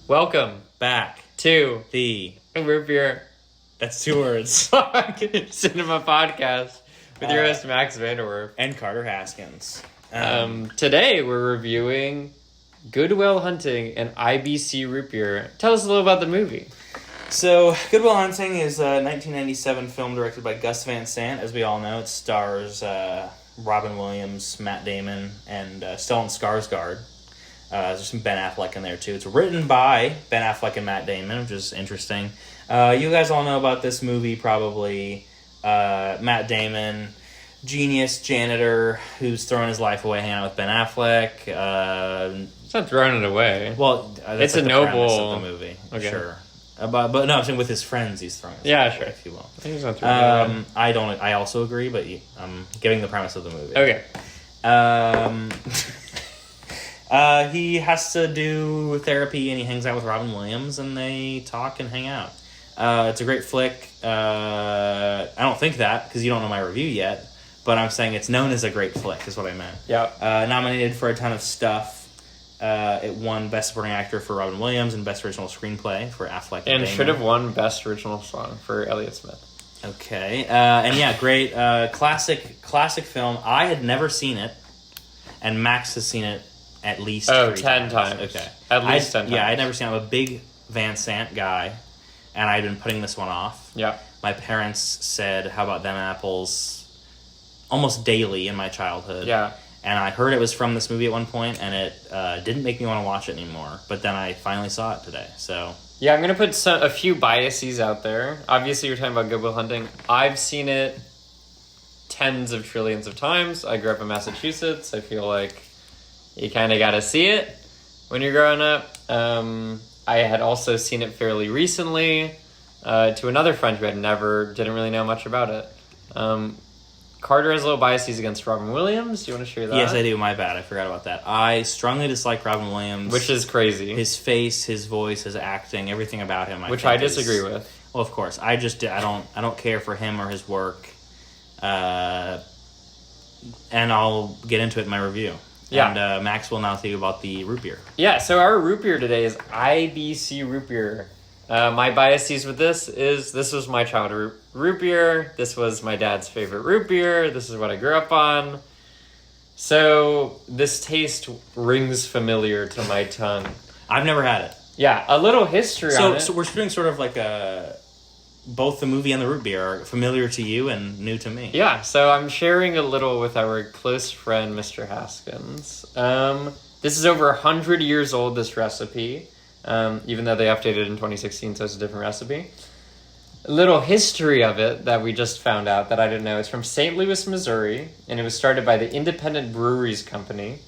Welcome back to the Root Beer. That's 2 words. Cinema podcast with your host Max Vanderwerf and Carter Haskins. Today we're reviewing Good Will Hunting and IBC Root Beer. Tell us a little about the movie. So, Good Will Hunting is a 1997 film directed by Gus Van Sant. As we all know, it stars Robin Williams, Matt Damon, and Stellan Skarsgård. There's some Ben Affleck in there, too. It's written by Ben Affleck and Matt Damon, which is interesting. You guys all know about this movie, probably. Matt Damon, genius janitor who's throwing his life away hanging out with Ben Affleck. It's not throwing it away. Well, that's it's a noble of the movie. Okay. Sure. But no, I'm saying with his friends, he's throwing his life away, if you will. I think he's not throwing it away. I also agree, but I'm giving the premise of the movie. Okay. He has to do therapy, and he hangs out with Robin Williams, and they talk and hang out. It's a great flick. I don't think that, because you don't know my review yet, but I'm saying it's known as a great flick, is what I meant. Yeah. Nominated for a ton of stuff. It won Best Supporting Actor for Robin Williams and Best Original Screenplay for Affleck and Damon. Should have won Best Original Song for Elliott Smith. Okay. Great. Classic film. I had never seen it, and Max has seen it at least 10 times. Okay. At least 10 times. Yeah, I'd never seen it. I'm a big Van Sant guy, and I'd been putting this one off. Yeah. My parents said, how about them apples, almost daily in my childhood. Yeah. And I heard it was from this movie at one point, and it didn't make me want to watch it anymore. But then I finally saw it today, so... Yeah, I'm going to put a few biases out there. Obviously, you're talking about Good Will Hunting. I've seen it tens of trillions of times. I grew up in Massachusetts. I feel like you kind of got to see it when you're growing up. I had also seen it fairly recently to another friend who didn't really know much about it. Carter has a little biases against Robin Williams. Do you want to share that? Yes, I do. My bad. I forgot about that. I strongly dislike Robin Williams. Which is crazy. His face, his voice, his acting, everything about him. I disagree with. Well, of course. I don't care for him or his work. And I'll get into it in my review. Yeah. And Max will now tell you about the root beer. Yeah, so our root beer today is IBC Root Beer. My biases with this was my childhood root beer. This was my dad's favorite root beer. This is what I grew up on. So this taste rings familiar to my tongue. I've never had it. Yeah, a little history on it. So we're doing sort of like both the movie and the root beer are familiar to you and new to me. Yeah, so I'm sharing a little with our close friend, Mr. Haskins. This is over 100 years old, this recipe. Even though they updated it in 2016, so it's a different recipe. A little history of it that we just found out that I didn't know. It's from St. Louis, Missouri, and it was started by the Independent Breweries Company.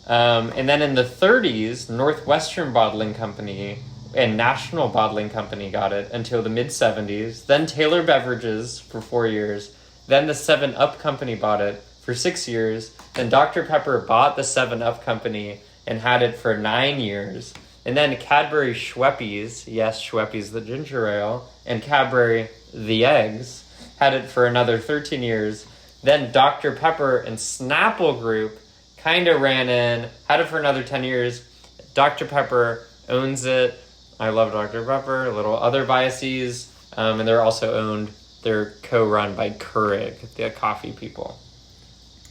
And then in the 30s, Northwestern Bottling Company and National Bottling Company got it until the mid-70s. Then Taylor Beverages for 4 years. Then the 7-Up Company bought it for 6 years. Then Dr. Pepper bought the 7-Up Company and had it for 9 years. And then Cadbury Schweppes, yes, Schweppes the ginger ale, and Cadbury the eggs, had it for another 13 years. Then Dr. Pepper and Snapple Group kind of ran in, had it for another 10 years. Dr. Pepper owns it. I love Dr. Pepper, a little other biases. And they're co-run by Keurig, the coffee people.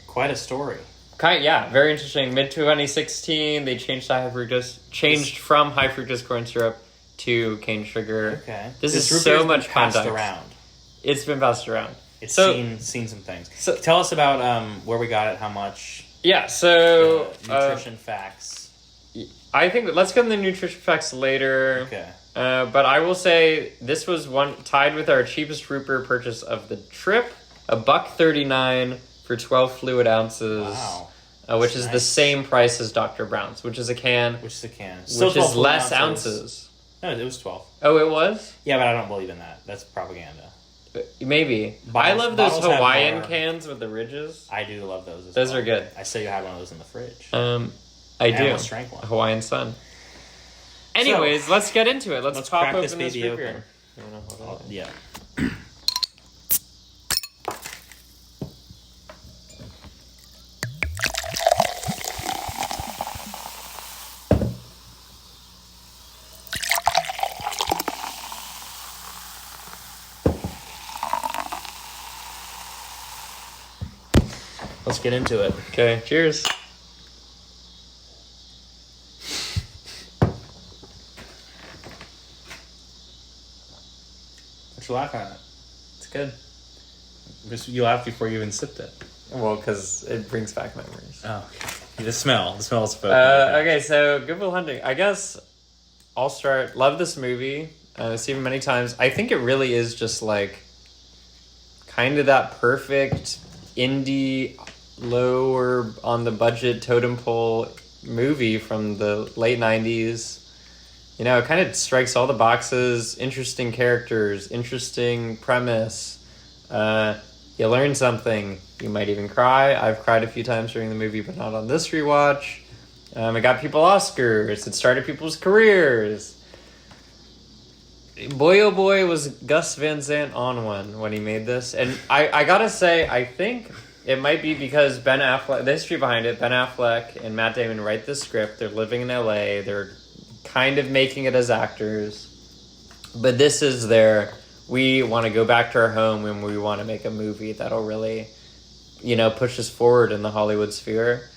Quite a story. Yeah, very interesting. Mid-2016, they changed from high fructose corn syrup to cane sugar. Okay. This is so much passed around. It's been passed around. It's seen some things. So, tell us about where we got it, how much. Yeah, so nutrition facts. I think let's get into the nutrition facts later. Okay. But I will say this was tied with our cheapest root beer purchase of the trip, $1.39 for 12 fluid ounces. Wow. Which is nice. The same price as Dr. Brown's, which is a can. Which is less ounces. No, it was 12. Oh, it was? Yeah, but I don't believe in that. That's propaganda. Maybe. I love those Hawaiian cans with the ridges. I do love those as Those well. are good. I saw you had one of those in the fridge. I do. I almost drank one. Hawaiian Sun. Anyways, let's get into it. Let's pop open this baby beer. Yeah. let's get into it. Okay, cheers. What you laughing at? It's good. You laughed before you even sipped it. Well, because it brings back memories. Oh, okay. The smell is spoken. Okay, so Good Will Hunting. I guess I'll start. Love this movie. Seen it many times. I think it really is just like kind of that perfect indie, lower on the budget totem pole movie from the late 90s. You know, it kind of strikes all the boxes. Interesting characters, interesting premise. You learn something. You might even cry. I've cried a few times during the movie, but not on this rewatch. It got people Oscars. It started people's careers. Boy, oh boy, was Gus Van Sant on one when he made this. And I gotta say, I think it might be because Ben Affleck, the history behind it, Ben Affleck and Matt Damon write the script. They're living in LA. They're kind of making it as actors. But this is we want to go back to our home and we want to make a movie that'll really, you know, push us forward in the Hollywood sphere.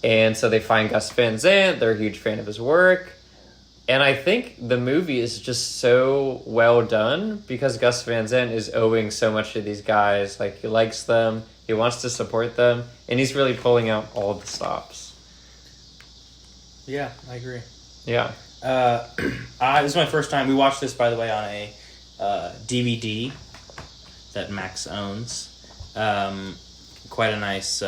And so they find Gus Van Sant. They're a huge fan of his work. And I think the movie is just so well done because Gus Van Sant is owing so much to these guys. Like, he likes them, he wants to support them, and he's really pulling out all the stops. Yeah, I agree. Yeah. This is my first time. We watched this, by the way, on a DVD that Max owns. Quite a nice...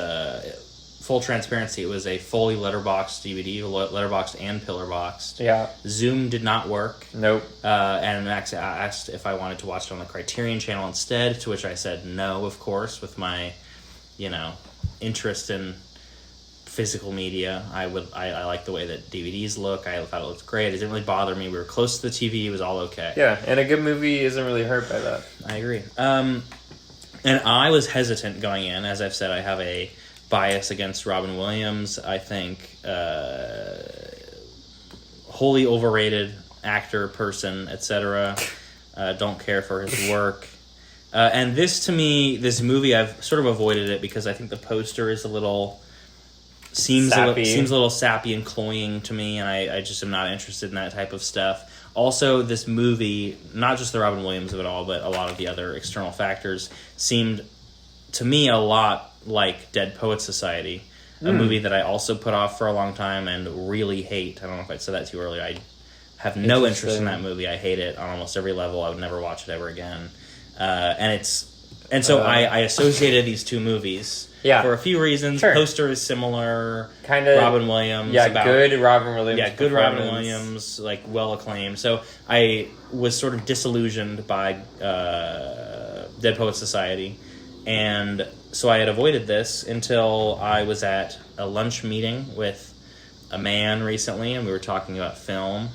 full transparency, it was a fully letterboxed DVD, letterboxed and pillarboxed. Yeah. Zoom did not work. Nope. And Max asked if I wanted to watch it on the Criterion channel instead, to which I said no, of course, with my, interest in physical media. I like the way that DVDs look. I thought it looked great. It didn't really bother me. We were close to the TV. It was all okay. Yeah, and a good movie isn't really hurt by that. I agree. And I was hesitant going in. As I've said, I have a bias against Robin Williams. I think wholly overrated actor, person, etc. Don't care for his work. And this movie, I've sort of avoided it because I think the poster is seems a little sappy and cloying to me, and I just am not interested in that type of stuff. Also, this movie, not just the Robin Williams of it all, but a lot of the other external factors, seemed to me a lot like Dead Poets Society, a movie that I also put off for a long time and really hate. I don't know if I said that to you earlier. I have no interest in that movie. I hate it on almost every level. I would never watch it ever again. So I associated these two movies for a few reasons. Sure. Poster is similar. Kind of Robin Williams. Good Robin Williams. Yeah, good Robin Williams, well acclaimed. So I was sort of disillusioned by Dead Poets Society, and so I had avoided this until I was at a lunch meeting with a man recently, and we were talking about film.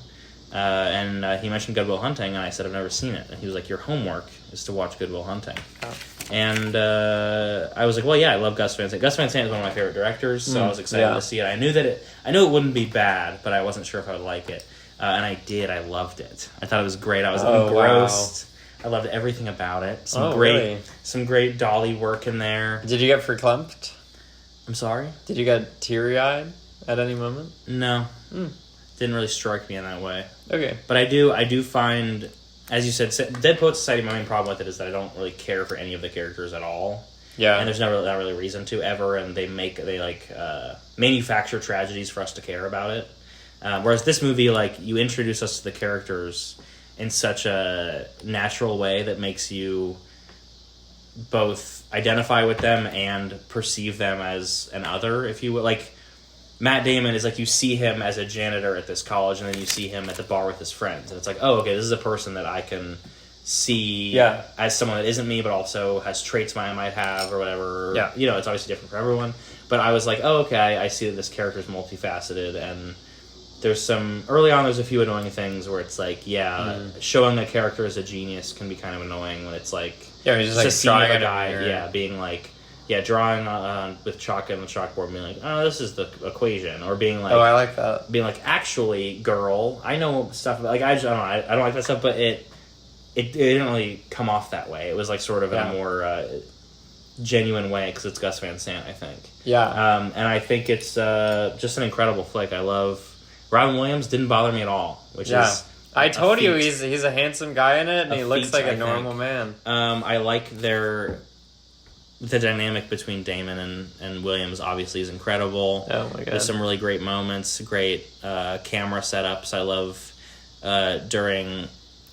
And he mentioned Good Will Hunting, and I said, I've never seen it. And he was like, your homework is to watch Good Will Hunting. Oh. And I was like, well, yeah, I love Gus Van Sant. Gus Van Sant is one of my favorite directors, so I was excited to see it. I knew it wouldn't be bad, but I wasn't sure if I would like it. And I did. I loved it. I thought it was great. I was engrossed. Wow. I loved everything about it. Some great dolly work in there. Did you get verklempt? I'm sorry? Did you get teary-eyed at any moment? No. Didn't really strike me in that way. Okay. But I do find, as you said, Dead Poets Society, my main problem with it is that I don't really care for any of the characters at all. Yeah. And there's not really a reason to ever, and they manufacture tragedies for us to care about it. Whereas this movie, you introduce us to the characters in such a natural way that makes you both identify with them and perceive them as an other, if you will. Matt Damon is you see him as a janitor at this college, and then you see him at the bar with his friends. And it's oh, okay, this is a person that I can see as someone that isn't me, but also has traits I might have or whatever. Yeah. It's obviously different for everyone. But I was oh, okay, I see that this character is multifaceted, and there's early on there's a few annoying things where it's showing a character as a genius can be kind of annoying when it's he's just drawing a guy, being drawing with chalk and the chalkboard, being oh, this is the equation, or being oh, I like that, being actually, girl, I know stuff about I don't like that stuff, but it didn't really come off that way. It was sort of a more genuine way because it's Gus Van Sant, I think. Yeah. And I think it's just an incredible flick. I love Robin Williams. Didn't bother me at all, which is I told you he's a handsome guy in it, and he looks like a normal man. I like the dynamic between Damon and Williams obviously is incredible. Oh my god. There's some really great moments, great camera setups. I love during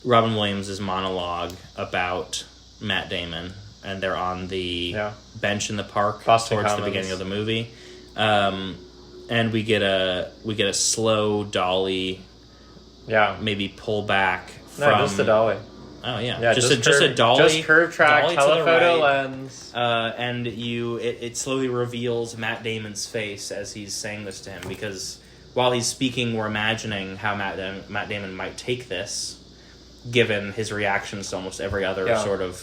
Robin Williams' monologue about Matt Damon, and they're on the bench in the park Boston towards Commons. the beginning of the movie. And we get a slow dolly, maybe pull back from... No, just the dolly. Oh yeah, just a dolly, just curve track, dolly telephoto right, lens, and it slowly reveals Matt Damon's face as he's saying this to him, because while he's speaking, we're imagining how Matt Damon might take this, given his reactions to almost every other sort of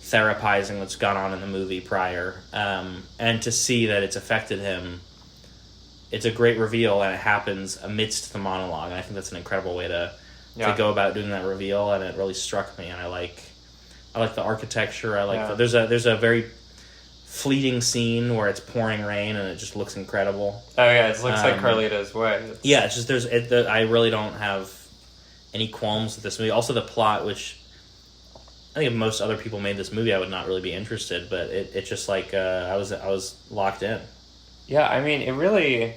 therapizing that's gone on in the movie prior, and to see that it's affected him. It's a great reveal, and it happens amidst the monologue, and I think that's an incredible way to go about doing that reveal, and it really struck me. And I like the architecture. I like there's a very fleeting scene where it's pouring rain and it just looks incredible. Oh yeah, it looks like Carlito's Way. It's just I really don't have any qualms with this movie. Also, the plot, which I think if most other people made this movie, I would not really be interested. But it just like I was locked in. Yeah, I mean, it really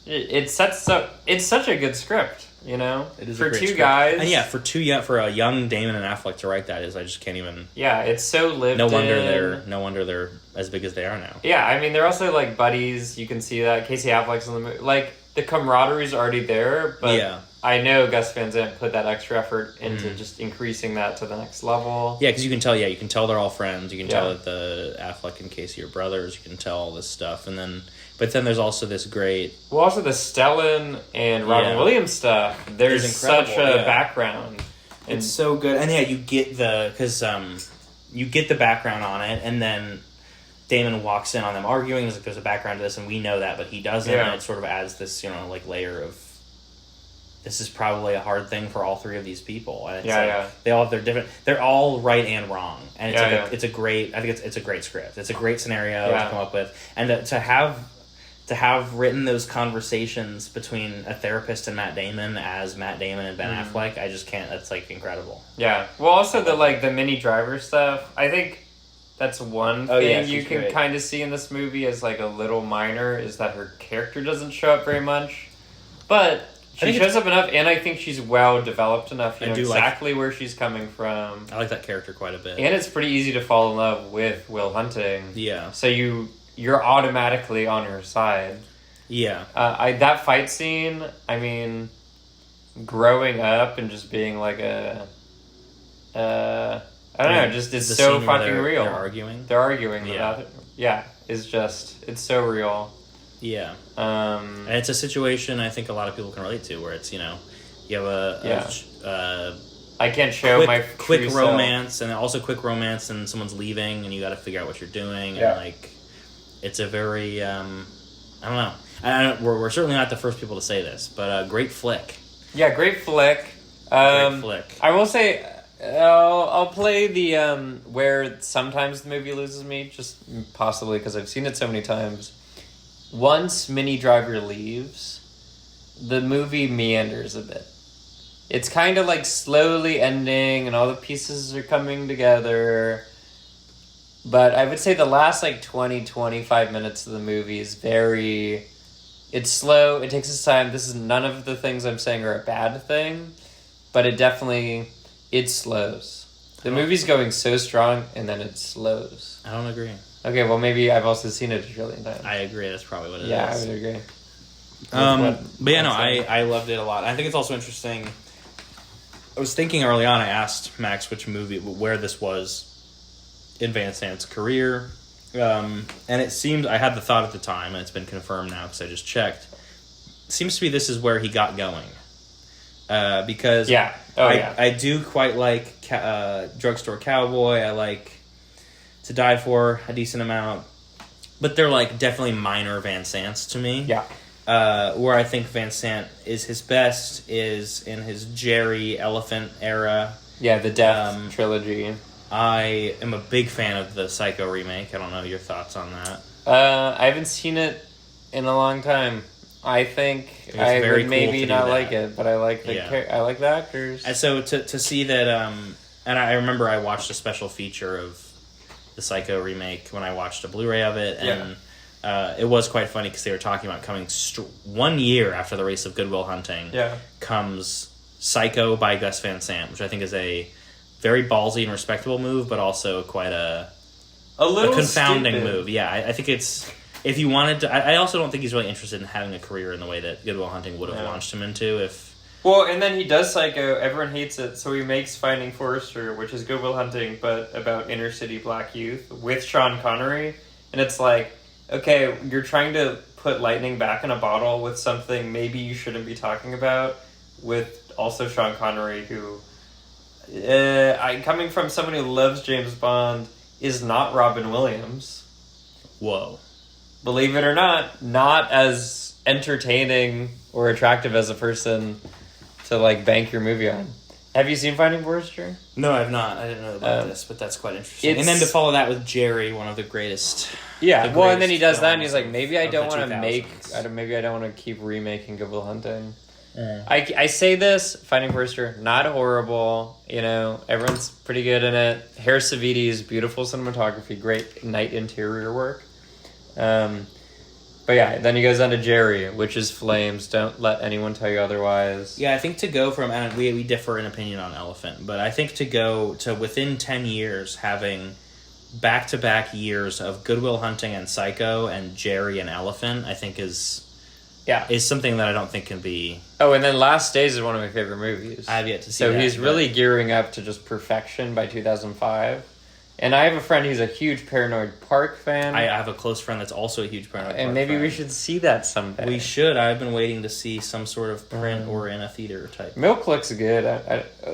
it sets up. It's such a good script. You know, it is for a great two script. guys, and for a young Damon and Affleck to write that I just can't even. Yeah, it's so lived. No wonder they're as big as they are now. Yeah, I mean they're also like buddies. You can see that Casey Affleck's in the movie. Like the camaraderie's already there, but I know Gus Van Sant put that extra effort into just increasing that to the next level. Yeah, because you can tell they're all friends. You can tell that the Affleck and Casey are brothers. You can tell all this stuff, but then there's also this great... Well, also the Stellan and Robin Williams stuff. There's such a background. It's so good. And you get you get the background on it, and then Damon walks in on them arguing. There's a background to this, and we know that, but he doesn't. Yeah. And it sort of adds this, layer of... This is probably a hard thing for all three of these people. And it's they all have their different... They're all right and wrong. And it's a great... I think it's a great script. It's a great scenario to come up with. And to have written those conversations between a therapist and Matt Damon as Matt Damon and Ben Affleck, I just can't... That's, incredible. Yeah. Well, also the Minnie Driver stuff, I think that's one thing you can kind of see in this movie as, a little minor, is that her character doesn't show up very much. But... She shows up enough, and I think she's well developed enough. You know exactly where she's coming from. I like that character quite a bit. And it's pretty easy to fall in love with Will Hunting. Yeah. So you're automatically on her side. Yeah. That fight scene, I mean, growing up and just being I don't know, just it's so fucking real. They're arguing about it. Yeah, it's so real. Yeah. And it's a situation I think a lot of people can relate to, where it's, you have I can't show my quick romance, and also quick romance, and someone's leaving, and you got to figure out what you're doing, and it's a very I don't know. We're certainly not the first people to say this, but great flick. Yeah, great flick. Great flick. I will say, I'll play the where sometimes the movie loses me, just possibly because I've seen it so many times. Once Minnie Driver leaves, the movie meanders a bit. It's kind of slowly ending and all the pieces are coming together. But I would say the last 20-25 minutes of the movie is it's slow, it takes its time. None of the things I'm saying are a bad thing, but it slows. The movie's going so strong and then it slows. I don't agree. Okay, well, maybe I've also seen it a trillion times. I agree. That's probably what it is. Yeah, I would agree. But yeah, no, I loved it a lot. I think it's also interesting. I was thinking early on, I asked Max where this was in Van Sant's career. And it seemed, I had the thought at the time, and it's been confirmed now because I just checked. It seems to be this is where he got going. Because I do quite like Drugstore Cowboy. I like To Die For a decent amount, but they're definitely minor Van Sants to me. Yeah. Where I think Van Sant is his best is in his Jerry Elephant era. Yeah, the Death trilogy. I am a big fan of the Psycho remake. I don't know your thoughts on that. I haven't seen it in a long time. I think I would maybe not like it, but I like I like the actors. And so to see that, and I remember I watched a special feature of the Psycho remake when I watched a Blu-ray of it, and it was quite funny because they were talking about coming 1 year after the release of Good Will Hunting. Comes Psycho by Gus Van Sant, which I think is a very ballsy and respectable move, but also quite a confounding move. Yeah, I think it's, if you wanted to, I also don't think he's really interested in having a career in the way that Good Will Hunting would have launched him into. Well, and then he does Psycho, everyone hates it, so he makes Finding Forrester, which is Good Will Hunting, but about inner city black youth, with Sean Connery, and it's like, okay, you're trying to put lightning back in a bottle with something maybe you shouldn't be talking about, with also Sean Connery, who, coming from someone who loves James Bond, is not Robin Williams. Whoa. Believe it or not as entertaining or attractive as a person to, like, bank your movie on. Have you seen Finding Forrester? No, I have not. I didn't know about this, but that's quite interesting. And then to follow that with Jerry, one of the greatest... Yeah, well, and then he does that, and he's like, maybe I don't want to keep remaking Good Will Hunting. I say this, Finding Forrester, not horrible, everyone's pretty good in it. Harris Savides, beautiful cinematography, great night interior work. But yeah, then he goes on to Jerry, which is flames. Don't let anyone tell you otherwise. Yeah, I think to go from, and we differ in opinion on Elephant, but I think to go to within 10 years having back-to-back years of Good Will Hunting and Psycho and Jerry and Elephant, I think is something that I don't think can be... Oh, and then Last Days is one of my favorite movies. I have yet to see so that. So he's really gearing up to just perfection by 2005. And I have a friend who's a huge Paranoid Park fan. I have a close friend that's also a huge Paranoid Park fan. And maybe we should see that someday. We should. I've been waiting to see some sort of print or in a theater type. Milk looks good.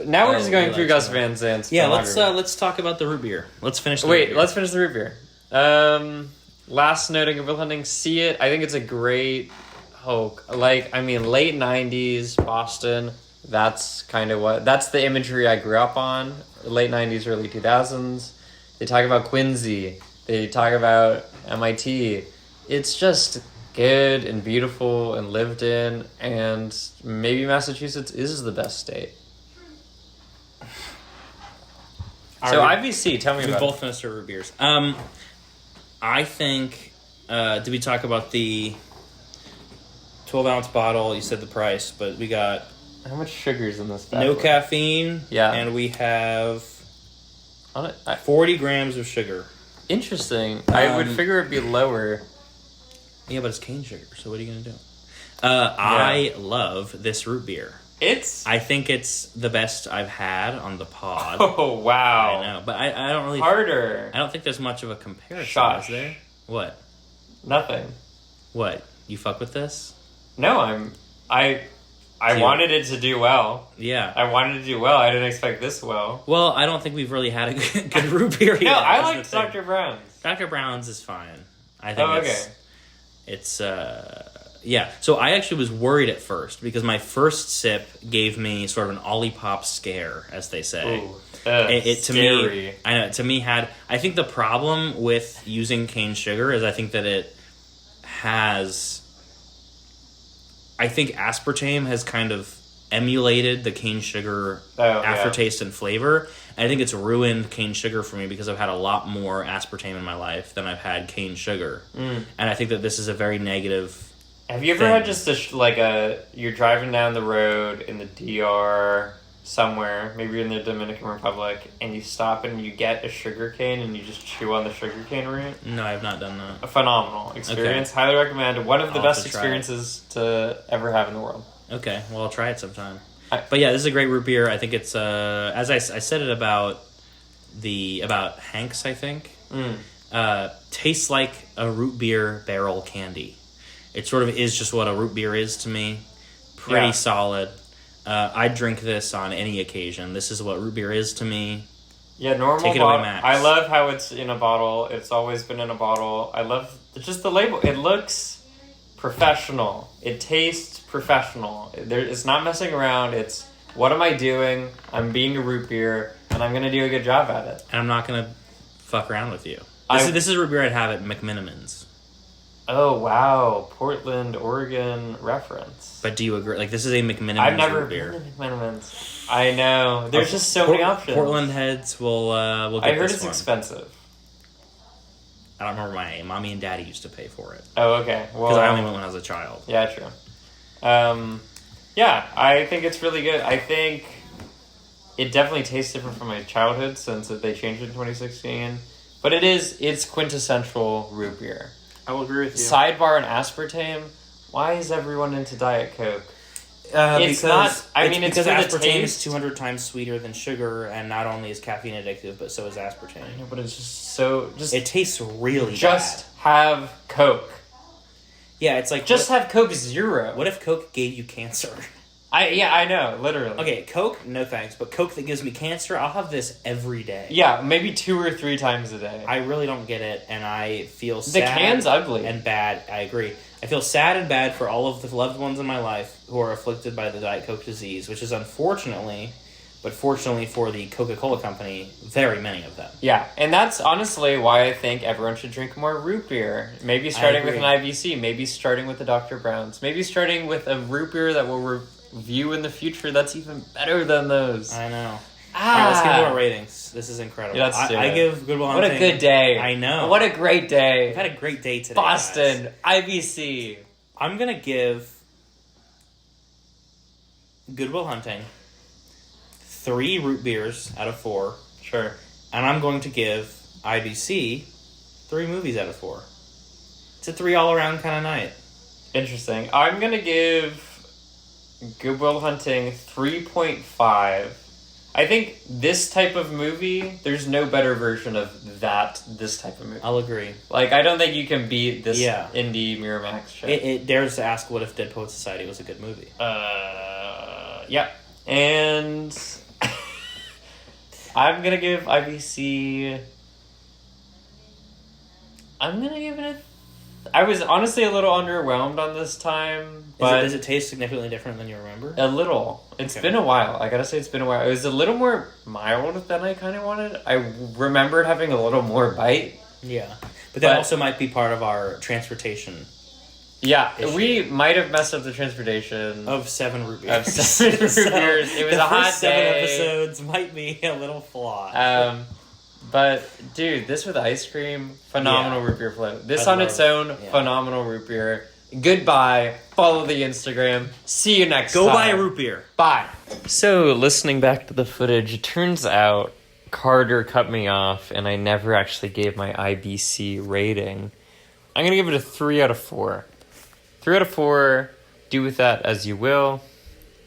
Now we're just going through Gus Van Sant's let's talk about the root beer. Let's finish the root beer. Let's finish the root beer. Last noting of Will Hunting, see it. I think it's a great hoke. Late 90s, Boston. That's that's the imagery I grew up on. Late 90s, early 2000s. They talk about Quincy. They talk about MIT. It's just good and beautiful and lived in, and maybe Massachusetts is the best state. So IBC, tell me about it. We both finished our root beers. I think, did we talk about the 12-ounce bottle? You said the price, but we got... How much sugar's in this bag? No caffeine. Yeah. And we have 40 grams of sugar. Interesting. I would figure it'd be lower. Yeah, but it's cane sugar, so what are you going to do? I love this root beer. I think it's the best I've had on the pod. Oh, wow. I know, but I don't really... Harder. I don't think there's much of a comparison, Shosh. Is there? What? Nothing. What? You fuck with this? No, I wanted it to do well. Yeah. I wanted it to do well. I didn't expect this well. Well, I don't think we've really had a good root beer yet. No, I liked Dr. Brown's. Dr. Brown's is fine. I think it's yeah. So I actually was worried at first because my first sip gave me sort of an Olipop scare, as they say. Ooh, to scary. Me, I know, to me I think the problem with using cane sugar is I think that it has... I think aspartame has kind of emulated the cane sugar aftertaste and flavor. And I think it's ruined cane sugar for me because I've had a lot more aspartame in my life than I've had cane sugar. And I think that this is a very negative... Have you ever had just you're driving down the road in the DR somewhere, maybe in the Dominican Republic, and you stop and you get a sugar cane and you just chew on the sugar cane root? No, I have not done that. A phenomenal experience. Okay. Highly recommend. One of the best experiences to ever have in the world. Okay, well, I'll try it sometime. But yeah, this is a great root beer. I think it's, as I said it about Hank's, I think. Tastes like a root beer barrel candy. It sort of is just what a root beer is to me. Pretty solid. I drink this on any occasion. This is what root beer is to me. Yeah, normal Take it bottle. away, Max. I love how it's in a bottle. It's always been in a bottle. I love just the label. It looks professional. It tastes professional. It's not messing around. It's, what am I doing? I'm being a root beer. and I'm gonna do a good job at it. And I'm not gonna fuck around with you. I- This is root beer I'd have at McMiniman's. Oh wow, Portland, Oregon reference. But do you agree? Like, this is a McMiniman's I've never root beer. been to McMiniman's. I know. There's just so many options. Portland heads will get I heard this it's one. expensive. I don't remember my mommy and daddy used to pay for it. Oh, okay. Well, Because I only went when I was a child. Yeah, true. Yeah, I think it's really good. I think it definitely tastes different from my childhood since they changed it in 2016. But it's quintessential root beer. I will agree with you. Sidebar and aspartame. Why is everyone into Diet Coke? It's because aspartame taste. is 200 times sweeter than sugar, and not only is caffeine addictive, but so is aspartame. I know, but it's just It tastes really just bad. have Coke. Yeah, it's like Just have Coke Zero. what if Coke gave you cancer? I know, literally. Okay, Coke, no thanks, but Coke that gives me cancer, I'll have this every day. Yeah, maybe 2 or 3 times a day. I really don't get it, and I feel The sad. can's ugly. And bad. I agree. I feel sad and bad for all of the loved ones in my life who are afflicted by the Diet Coke disease, which is unfortunately, but fortunately for the Coca-Cola company, very many of them. Yeah, and that's honestly why I think everyone should drink more root beer. Maybe starting with an IBC, maybe starting with the Dr. Brown's, maybe starting with a root beer that we'll review in the future that's even better than those. I know. All right, let's get more ratings. This is incredible. Yeah, let's do I it. give Good Will What a Hunting. good day. I know. What a great day. We've had a great day today, Boston, guys. IBC. I'm going to give Good Will Hunting 3 root beers out of 4. Sure. And I'm going to give IBC 3 movies out of 4. It's a 3 all-around kind of night. Interesting. I'm going to give Good Will Hunting 3.5. I think this type of movie, there's no better version of this type of movie. I'll agree. Like, I don't think you can beat this Yeah. indie Miramax shit. It dares to ask what if Dead Poets Society was a good movie. Yeah. And I'm going to give IBC... I'm going to give it I was honestly a little underwhelmed on this time, but... Does it taste significantly different than you remember? A little. It's been a while. I gotta say it's been a while. It was a little more mild than I kind of wanted. I remembered having a little more bite. Yeah. But that also might be part of our transportation Yeah, issue. we might have messed up the transportation. Of 7 root beers. Of 7 root beers. It was a hot first 7 day. episodes might be a little flawed. But, dude, this with ice cream, phenomenal root beer float. This on its own, phenomenal root beer. Goodbye. Follow the Instagram. See you next time. Go buy a root beer. Bye. So, listening back to the footage, it turns out Carter cut me off and I never actually gave my IBC rating. I'm going to give it a 3 out of 4. 3 out of 4. Do with that as you will.